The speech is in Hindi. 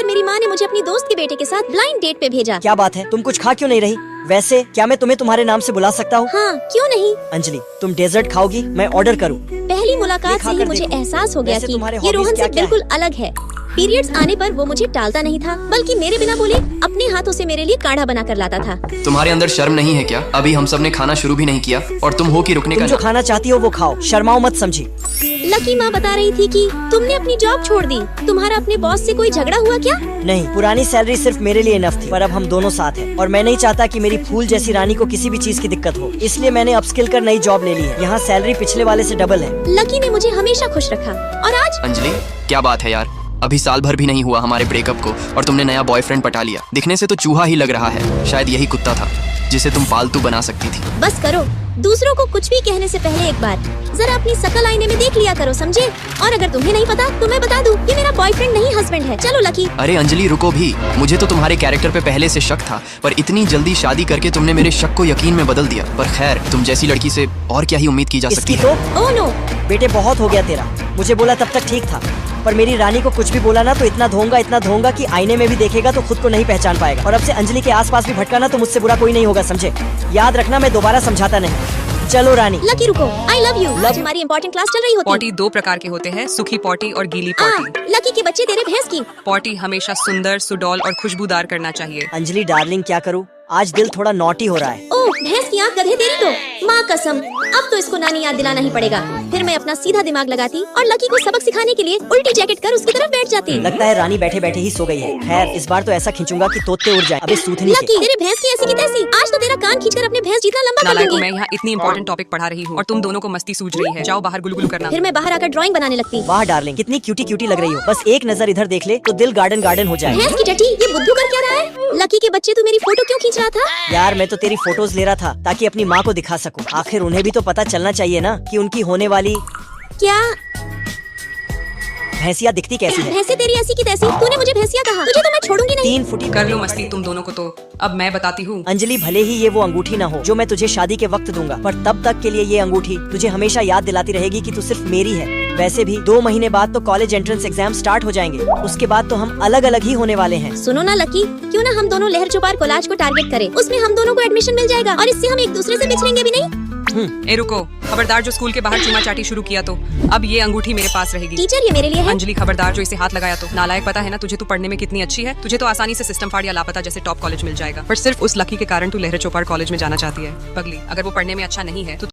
मेरी माँ ने मुझे अपनी दोस्त के बेटे के साथ ब्लाइंड डेट पे भेजा। क्या बात है, तुम कुछ खा क्यों नहीं रही? वैसे क्या मैं तुम्हें तुम्हारे नाम से बुला सकता हूँ? हाँ, क्यों नहीं। अंजलि, तुम डेजर्ट खाओगी? मैं ऑर्डर करूँ? पहली मुलाकात से ही मुझे एहसास हो गया कि ये रोहन से बिल्कुल अलग है। पीरियड्स आने पर वो मुझे टालता नहीं था, बल्कि मेरे बिना बोले अपने हाथों से मेरे लिए काढ़ा बना कर लाता था। तुम्हारे अंदर शर्म नहीं है क्या? अभी हम सब ने खाना शुरू भी नहीं किया और तुम हो कि रुकने तुम का जो खाना चाहती हो वो खाओ, शर्माओ मत समझी। लकी माँ बता रही थी कि तुमने अपनी जॉब छोड़ दी। तुम्हारा अपने बॉस से कोई झगड़ा हुआ क्या? नहीं, पुरानी सैलरी सिर्फ मेरे लिए इनफ थी, पर अब हम दोनों साथ हैं और मैं नहीं चाहता कि मेरी फूल जैसी रानी को किसी भी चीज की दिक्कत हो, इसलिए मैंने अपस्किल कर नई जॉब ले ली है। यहाँ सैलरी पिछले वाले से डबल है। लकी ने मुझे हमेशा खुश रखा और आज। अंजलि, क्या बात है यार, अभी साल भर भी नहीं हुआ हमारे ब्रेकअप को और तुमने नया बॉयफ्रेंड पटा लिया। दिखने से तो चूहा ही लग रहा है, शायद यही कुत्ता था जिसे तुम पालतू बना सकती थी। बस करो, दूसरों को कुछ भी कहने से पहले एक बार जरा अपनी शकल आईने में देख लिया करो, समझे? और अगर तुम्हें नहीं पता तो मैं बता दूं, ये मेरा बॉयफ्रेंड नहीं हस्बैंड है। चलो लकी। अरे अंजलि रुको भी, मुझे तो तुम्हारे कैरेक्टर पे पहले से शक था, पर इतनी जल्दी शादी करके तुमने मेरे शक को यकीन में बदल दिया। पर खैर, तुम जैसी लड़की से और क्या ही उम्मीद की जा सकती इसकी है। तो ओह नो बेटे, बहुत हो गया तेरा। मुझे बोला तब तक ठीक था, पर मेरी रानी को कुछ भी बोला ना तो इतना धोऊंगा कि आईने में भी देखेगा तो खुद को नहीं पहचान पाएगा। और अब से अंजलि के आसपास भी भटका ना तो मुझसे बुरा कोई नहीं होगा, समझे? याद रखना, मैं दोबारा समझाता नहीं। चलो रानी। लकी रुको, आई लव यू। आज हमारी इंपॉर्टेंट क्लास चल रही होती। पॉटी दो प्रकार के होते हैं, सूखी पॉटी और गीली पॉटी। लकी के बच्चे तेरे भैंस की। पॉटी हमेशा सुंदर, सुडौल और खुशबूदार करना चाहिए। अंजलि डार्लिंग, क्या करूँ? आज दिल थोड़ा नॉटी हो रहा है। ओह, भैंस की आँख गधे तेरी तो। माँ कसम, अब तो इसको नानी याद दिलाना ही पड़ेगा। फिर मैं अपना सीधा दिमाग लगाती और लकी को सबक सिखाने के लिए उल्टी जैकेट कर उसकी तरफ बैठ जाती। लगता है रानी बैठे बैठे ही सो गई है। खैर, इस बार तो ऐसा खींचूंगा कि तोते उड़ जाए। अबे सूथनी लकी, तेरे भैंस की ऐसी की तैसी। आज तो तेरा कान खींचकर अपने भैंस जितना लंबा कर नालायक, दूंगी। मैं यहाँ इतनी इंपॉर्टेंट टॉपिक पढ़ा रही हूँ और तुम दोनों को मस्ती सूझ रही है। जाओ बाहर गुलगुल करना। फिर मैं बाहर आकर ड्राइंग बनाने लगती। वाह डार्लिंग, कितनी क्यूटी लग रही हो। बस एक नजर इधर देख ले तो दिल गार्डन हो जाए। भैंस की टटी, ये बुद्धू कर क्या रहा है? लकी के बच्चे, तू मेरी फोटो क्यों खींच रहा था? यार, मैं तो तेरी फोटोज ले रहा था ताकि अपनी माँ को दिखा सकूं। आखिर उन्हें भी तो पता चलना चाहिए ना कि उनकी होने वाली क्या भैंसिया दिखती कैसी है। भैंसे तेरी ऐसी की तैसी। तूने मुझे भैंसिया कहा, तुझे तो मैं छोड़ूंगी नहीं। 3 फुटी कर लो मस्ती तुम दोनों को तो। अब मैं बताती हूँ। अंजलि, भले ही ये वो अंगूठी ना हो जो मैं तुझे शादी के वक्त दूंगा, पर तब तक के लिए ये अंगूठी तुझे हमेशा याद दिलाती रहेगी कि तू सिर्फ मेरी है। वैसे भी 2 महीने बाद तो कॉलेज एंट्रेंस एग्जाम स्टार्ट हो जाएंगे। उसके बाद तो हम अलग अलग ही होने वाले हैं। सुनो ना लकी, क्यों ना हम दोनों लहर चौपार कॉलेज को टारगेट करें। उसमें हम दोनों को एडमिशन मिल जाएगा और इससे हम एक दूसरे से बिछड़ेंगे भी नहीं। ए रुको, खबरदार जो स्कूल के बाहर चूमा चाटी शुरू किया तो अब ये अंगूठी मेरे पास रहेगी। टीचर, ये मेरे लिए है। अंजलि, खबरदार जो इसे हाथ लगाया तो। नालायक, पता है ना तुझे तू पढ़ने में कितनी अच्छी है। तुझे तो आसानी से सिस्टम फाड़ या लापता जैसे टॉप कॉलेज मिल जाएगा, पर सिर्फ उस लकी के कारण तू लहर चौपार कॉलेज में जाना चाहती है। पगली, अगर वो पढ़ने में अच्छा नहीं है तो